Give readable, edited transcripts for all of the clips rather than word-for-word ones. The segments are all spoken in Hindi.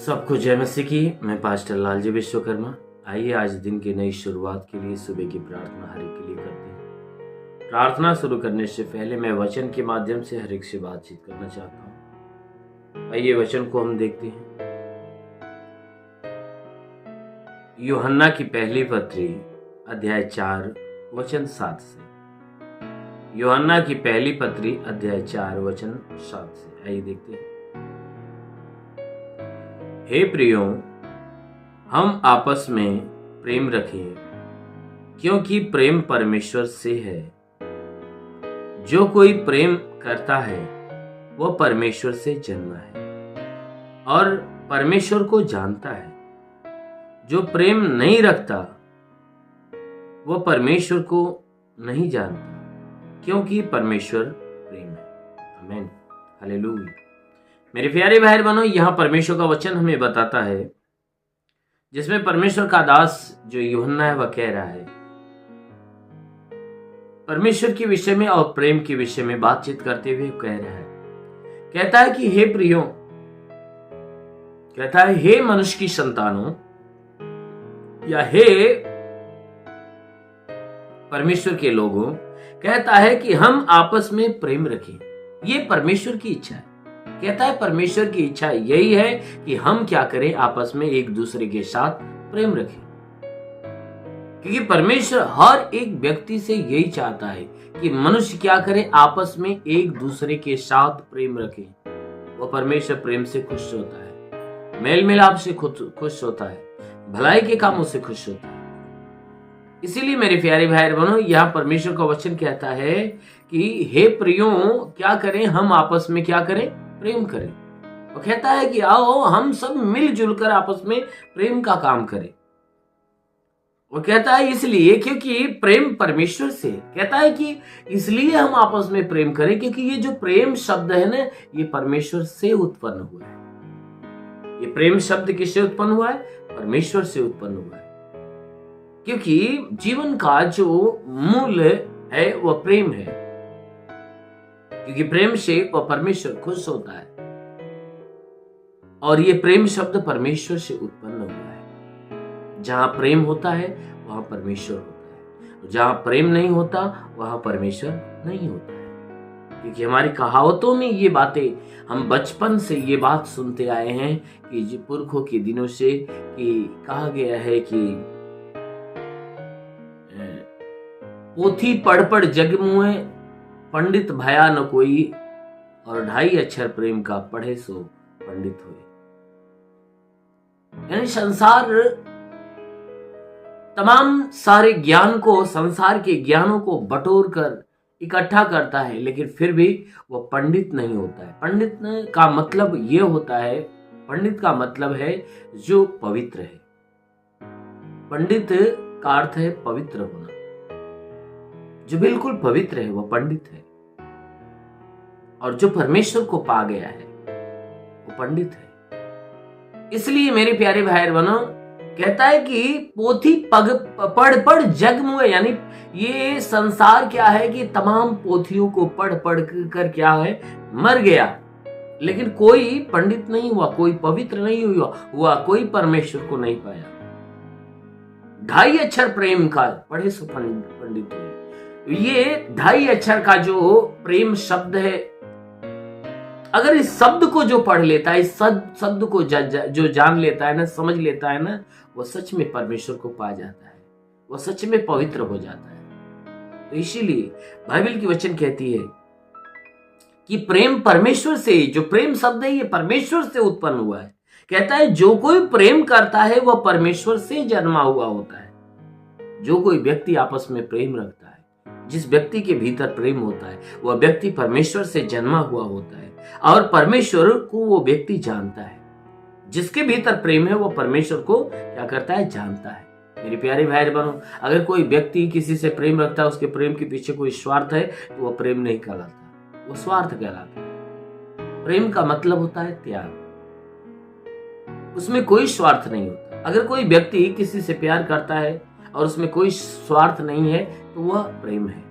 सबको जय मसीह की। मैं पास्टर लालजी विश्वकर्मा। आइए आज दिन की नई शुरुआत के लिए सुबह की प्रार्थना हर एक के लिए करते हैं। प्रार्थना शुरू करने से पहले मैं वचन के माध्यम से हर एक से बातचीत करना चाहता हूँ। आइए वचन को हम देखते हैं। यूहन्ना की पहली पत्री अध्याय 4 वचन 7 से। यूहन्ना की पहली पत्री अध्याय 4 वचन 7 से। आइए देखते हैं। हे प्रियो, हम आपस में प्रेम रखें, क्योंकि प्रेम परमेश्वर से है। जो कोई प्रेम करता है वह परमेश्वर से जन्मा है और परमेश्वर को जानता है। जो प्रेम नहीं रखता वह परमेश्वर को नहीं जानता, क्योंकि परमेश्वर प्रेम है। आमीन, हालेलुया। मेरे प्यारे भाई बहनों, यहाँ परमेश्वर का वचन हमें बताता है, जिसमें परमेश्वर का दास जो यूहन्ना है वह कह रहा है, परमेश्वर के विषय में और प्रेम के विषय में बातचीत करते हुए कह रहा है। कहता है कि हे प्रियो, कहता है हे मनुष्य की संतानों, या हे परमेश्वर के लोगों, कहता है कि हम आपस में प्रेम रखें। ये परमेश्वर की इच्छा है। कहता है परमेश्वर की इच्छा यही है कि हम क्या करें, आपस में एक दूसरे के साथ प्रेम रखें। क्योंकि परमेश्वर हर एक व्यक्ति से यही चाहता है कि मनुष्य क्या करे, आपस में एक दूसरे के साथ प्रेम रखे। वो परमेश्वर प्रेम से खुश होता है, मेल मिलाप से खुश होता है, भलाई के कामों से खुश होता है। इसीलिए मेरे प्यारे भाई बहनों, यहाँ परमेश्वर का वचन कहता है कि हे प्रियो, क्या करें, हम आपस में क्या करें, प्रेम करें। वो कहता है कि आओ हम सब मिलजुल कर आपस में प्रेम का काम करें। वो कहता है इसलिए क्योंकि प्रेम परमेश्वर से। कहता है कि इसलिए हम आपस में प्रेम करें क्योंकि ये जो प्रेम शब्द है ना, ये परमेश्वर से उत्पन्न हुआ है। ये प्रेम शब्द किससे उत्पन्न हुआ है? परमेश्वर से उत्पन्न हुआ है। क्योंकि जीवन का जो मूल है वह प्रेम है, क्योंकि प्रेम से वह परमेश्वर खुश होता है और ये प्रेम शब्द परमेश्वर से उत्पन्न हुआ है। जहां प्रेम होता है वहां परमेश्वर होता है, जहां प्रेम नहीं होता वहां परमेश्वर नहीं होता है। क्योंकि हमारी कहावतों में ये बातें, हम बचपन से ये बात सुनते आए हैं कि पुरखों के दिनों से कि कहा गया है कि पोथी पढ़ पढ़ जग मुए, पंडित भया न कोई, और 2.5 अक्षर प्रेम का पढ़े सो पंडित हुए। यानी संसार तमाम सारे ज्ञान को, संसार के ज्ञानों को बटोर कर इकट्ठा करता है, लेकिन फिर भी वह पंडित नहीं होता है। पंडित का मतलब यह होता है, पंडित का मतलब है जो पवित्र है। पंडित का अर्थ है पवित्र होना। जो बिल्कुल पवित्र है वह पंडित है, और जो परमेश्वर को पा गया है वो पंडित है। इसलिए मेरे प्यारे भाई बहनों, कहता है कि पोथी पढ़ पढ़ जग मुए, यानी ये संसार क्या है कि तमाम पोथियों को पढ़ पढ़ कर क्या है, मर गया, लेकिन कोई पंडित नहीं हुआ, कोई पवित्र नहीं हुआ, कोई परमेश्वर को नहीं पाया। 2.5 अक्षर प्रेम का पढ़े सो पंडित हुए। ये 2.5 अक्षर का जो प्रेम शब्द है, अगर इस शब्द को जो पढ़ लेता है, इस शब्द को जो जान लेता है ना, समझ लेता है ना, वो सच में परमेश्वर को पा जाता है, वो सच में पवित्र हो जाता है। तो इसीलिए बाइबल की वचन कहती है कि प्रेम परमेश्वर से, जो प्रेम शब्द है ये परमेश्वर से उत्पन्न हुआ है। कहता है जो कोई प्रेम करता है वह परमेश्वर से जन्मा हुआ होता है। जो कोई व्यक्ति आपस में प्रेम रखता है, जिस व्यक्ति के भीतर प्रेम होता है, वह व्यक्ति परमेश्वर से जन्मा हुआ होता है और परमेश्वर को वो व्यक्ति जानता है। जिसके भीतर प्रेम है वो परमेश्वर को क्या करता है, जानता है। मेरे प्यारे भाई बहनों, अगर कोई व्यक्ति किसी से प्रेम रखता है, उसके प्रेम के पीछे कोई स्वार्थ है, तो वह प्रेम नहीं कहलाता, वो स्वार्थ कहलाता है। प्रेम का मतलब होता है त्याग, उसमें कोई स्वार्थ नहीं होता। अगर कोई व्यक्ति किसी से प्यार करता है और उसमें कोई स्वार्थ नहीं है, तो वह प्रेम है।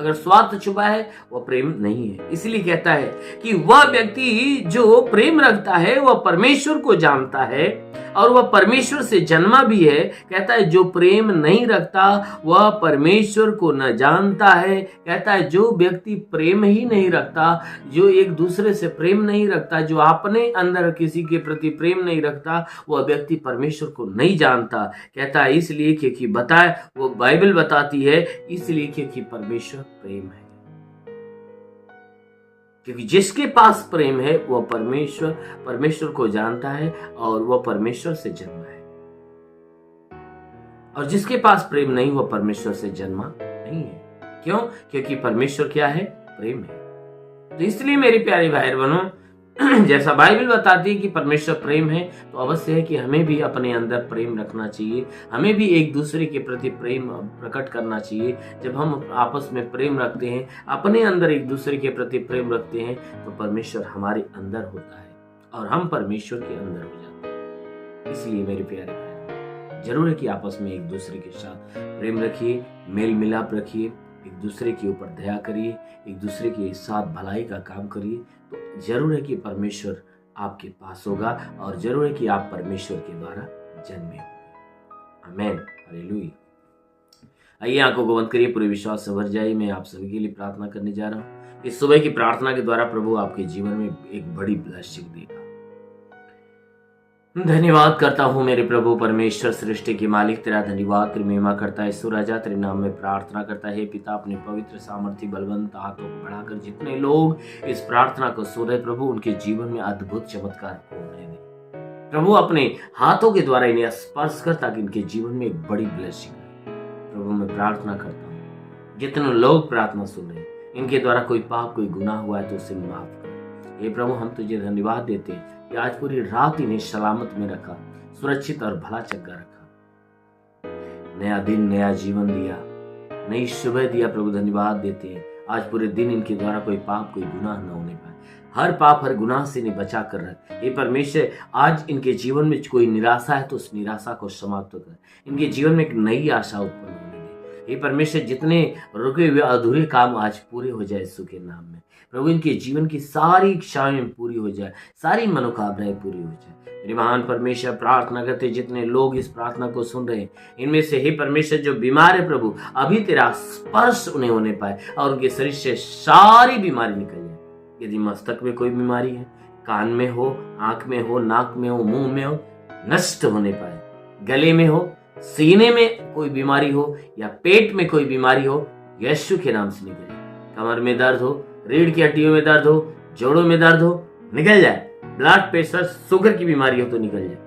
अगर स्वार्थ छुपा है वह प्रेम नहीं है। इसलिए कहता है कि वह व्यक्ति जो प्रेम रखता है वह परमेश्वर को जानता है और वह परमेश्वर से जन्मा भी है। कहता है जो प्रेम नहीं रखता वह परमेश्वर को न जानता है। कहता है जो व्यक्ति प्रेम ही नहीं रखता, जो एक दूसरे से प्रेम नहीं रखता, जो अपने अंदर किसी के प्रति प्रेम नहीं रखता, वह व्यक्ति परमेश्वर को नहीं जानता। कहता है इसलिए क्योंकि बताए वो बाइबल बताती है, इसलिए क्योंकि परमेश्वर प्रेम है। क्योंकि जिसके पास प्रेम है वह परमेश्वर को जानता है और वह परमेश्वर से जन्मा है। और जिसके पास प्रेम नहीं वह परमेश्वर से जन्मा नहीं है। क्यों? क्योंकि परमेश्वर क्या है? प्रेम है। तो इसलिए मेरे प्यारे भाई बहनों, जैसा बाइबल बताती है कि परमेश्वर प्रेम है, तो अवश्य है कि हमें भी अपने अंदर प्रेम रखना चाहिए। हमें भी एक दूसरे के प्रति प्रेम प्रकट करना चाहिए। जब हम आपस में प्रेम रखते हैं, अपने अंदर एक दूसरे के प्रति प्रेम रखते हैं, तो परमेश्वर हमारे अंदर होता है और हम परमेश्वर के अंदर हो जाते हैं। इसलिए मेरे प्यारे भाई, जरूर है कि आपस में एक दूसरे के साथ प्रेम रखिए, मेल मिलाप रखिए, एक दूसरे के ऊपर दया करिए, एक दूसरे के साथ भलाई का काम करिए। तो जरूर है कि परमेश्वर आपके पास होगा और जरूर है कि आप परमेश्वर के द्वारा जन्मे होंगे। आमीन, हालेलुया। आइए आंखों को बंद करिए, पूरे विश्वास से भर जाइए। मैं आप सभी के लिए प्रार्थना करने जा रहा हूँ। इस सुबह की प्रार्थना के द्वारा प्रभु आपके जीवन में एक बड़ी ब्लेसिंग देगा। धन्यवाद करता हूँ मेरे प्रभु परमेश्वर, सृष्टि के मालिक, तेरा धन्यवाद, तेरी महिमा करता है सुराजा, तेरे नाम में प्रार्थना करता है पिता, अपने पवित्र सामर्थ्य बलवंत हाथों को बढ़ाकर जितने लोग इस प्रार्थना को सुन रहे प्रभु, उनके जीवन में अद्भुत चमत्कार होने दे प्रभु। अपने हाथों के द्वारा इन्हें स्पर्श कर ताकि इनके जीवन में एक बड़ी ब्लेसिंग आए प्रभु। मैं प्रार्थना करता हूँ जितने लोग प्रार्थना सुन रहे, इनके द्वारा कोई पाप कोई गुनाह हुआ है तो उसे माफ कर। हे प्रभु, हम तुझे धन्यवाद देते हैं कि आज पूरी रात इन्हें सलामत में रखा, सुरक्षित और भला चंगा रखा, नया दिन नया जीवन दिया, नई सुबह दिया प्रभु। धन्यवाद देते हैं आज पूरे दिन इनके द्वारा कोई पाप कोई गुनाह न होने पाए। हर पाप हर गुनाह से इन्हें बचा कर रख। हे परमेश्वर, आज इनके जीवन में कोई निराशा है तो उस निराशा को समाप्त कर, इनके जीवन में एक नई आशा उत्पन्न होने दे। हे परमेश्वर, जितने रुके हुए अधूरे काम आज पूरे हो जाए यीशु के नाम में प्रभु। इनके जीवन की सारी इच्छाएं पूरी हो जाए, सारी मनोकामनाएं पूरी हो जाए। मेरे महान परमेश्वर, प्रार्थना करते जितने लोग इस प्रार्थना को सुन रहे हैं, इनमें से हे परमेश्वर जो बीमार है प्रभु, अभी तेरा स्पर्श उन्हें होने पाए और उनके शरीर से सारी बीमारी निकल जाए। यदि मस्तक में कोई बीमारी है, कान में हो, आंख में हो, नाक में हो, मुंह में हो, नष्ट होने पाए। गले में हो, सीने में कोई बीमारी हो या पेट में कोई बीमारी हो, यीशु के नाम से निकल जाए। कमर में दर्द हो, रीढ़ की हड्डियों में दर्द हो, जोड़ों में दर्द हो, निकल जाए। ब्लड प्रेशर शुगर की बीमारी हो तो निकल जाए।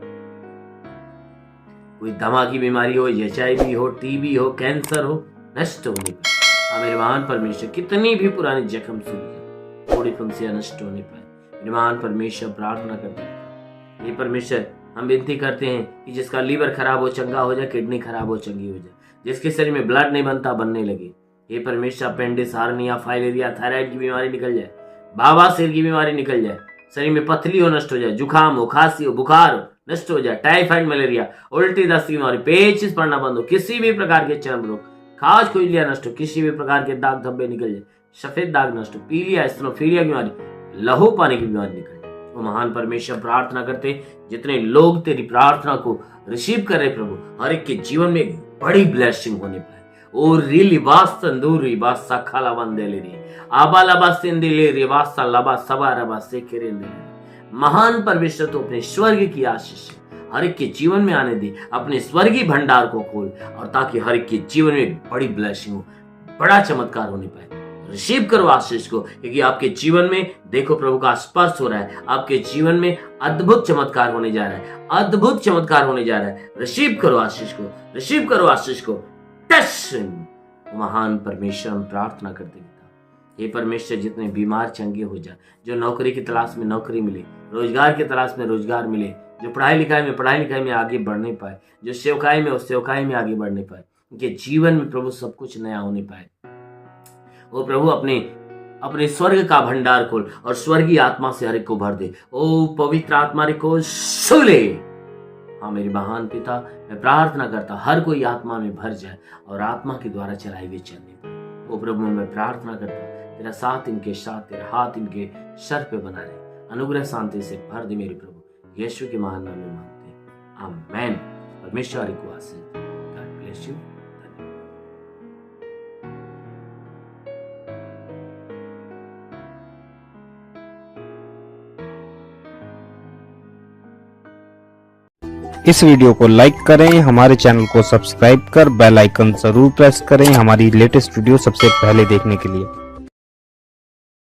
कोई दमा की बीमारी हो, HIV हो, TB हो, कैंसर हो, नष्ट होने पाए। मेरे महान परमेश्वर, कितनी भी पुरानी जख्म सूख जाए, थोड़ी फंसियां नष्ट होने पाए। मेरे महान परमेश्वर, प्रार्थना करते हैं ये परमेश्वर, हम विनती करते हैं कि जिसका लीवर खराब हो चंगा हो जाए, किडनी खराब हो चंगी हो जाए, जिसके शरीर में ब्लड नहीं बनता बनने लगे। ये परमेश्वर, अपेंडिक्स, हार्निया, फाइलेरिया, थायराइड की बीमारी निकल जाए, बवासीर की बीमारी निकल जाए, शरीर में पथरी हो नष्ट हो जाए, जुकाम हो, खांसी हो, बुखार हो नष्ट हो जाए, टाइफाइड, मलेरिया, उल्टी, दस्त की बीमारी, पेचिश पड़ना बंद हो, किसी भी प्रकार के चर्म रोग, खाज खुजलियां नष्ट हो, किसी भी प्रकार के दाग धब्बे निकल जाए, सफेद दाग नष्ट हो, पीलिया, एस्नोफीलिया की बीमारी, लहू पानी की बीमारी निकल जाए। वो महान परमेश्वर, प्रार्थना करते जितने लोग तेरी प्रार्थना को रिसीव कर रहे प्रभु, हर एक के जीवन में एक बड़ी ब्लेसिंग होने पाए। और रिली वास तंदूरी वासा खाला वंदे ले रही आबा लबा सिंदे ले रे वासा लबा सवा रबा से करे ले। महान परमेश्वर, तो अपने स्वर्ग की आशीष हर एक के जीवन में आने दे, अपने स्वर्गीय भंडार को खोल और ताकि हर एक के जीवन में बड़ी ब्लेसिंग हो, बड़ा चमत्कार होने पाए। रिसीव करो आशीष को, क्योंकि आपके जीवन में देखो प्रभु का स्पर्श हो रहा है। आपके जीवन में अद्भुत चमत्कार होने जा रहा है, अद्भुत चमत्कार होने जा रहा है। रिसीव करो आशीष को, रिसीव करो आशीष को। महान परमेश्वर, हम प्रार्थना करते हैं ये परमेश्वर, जितने बीमार चंगे हो जाए, जो नौकरी की तलाश में नौकरी मिले, रोजगार की तलाश में रोजगार मिले, जो पढ़ाई लिखाई में आगे बढ़ने पाए, जो सेवकाई में उस सेवकाई में आगे बढ़ने पाए, उनके जीवन में प्रभु सब कुछ नया होने पाए। वो प्रभु अपने स्वर्ग का भंडार खोल और स्वर्गीय आत्मा से हर एक को भर दे। ओ पवित्र आत्मा रे को सुले। हाँ मेरे महान पिता, मैं प्रार्थना करता हर कोई आत्मा में भर जाए और आत्मा के द्वारा चलाई हुई चलने पाए। ओ प्रभु मैं प्रार्थना करता हूँ तेरा साथ इनके साथ, तेरा हाथ इनके सर पे बना रहे, अनुग्रह शांति से भर दे मेरे प्रभु, यीशु के महान नाम में मांगते हैं, आमीन। परमेश्वर को आशीष। God bless you. इस वीडियो को लाइक करें, हमारे चैनल को सब्सक्राइब कर बेल आइकन जरूर प्रेस करें हमारी लेटेस्ट वीडियो सबसे पहले देखने के लिए।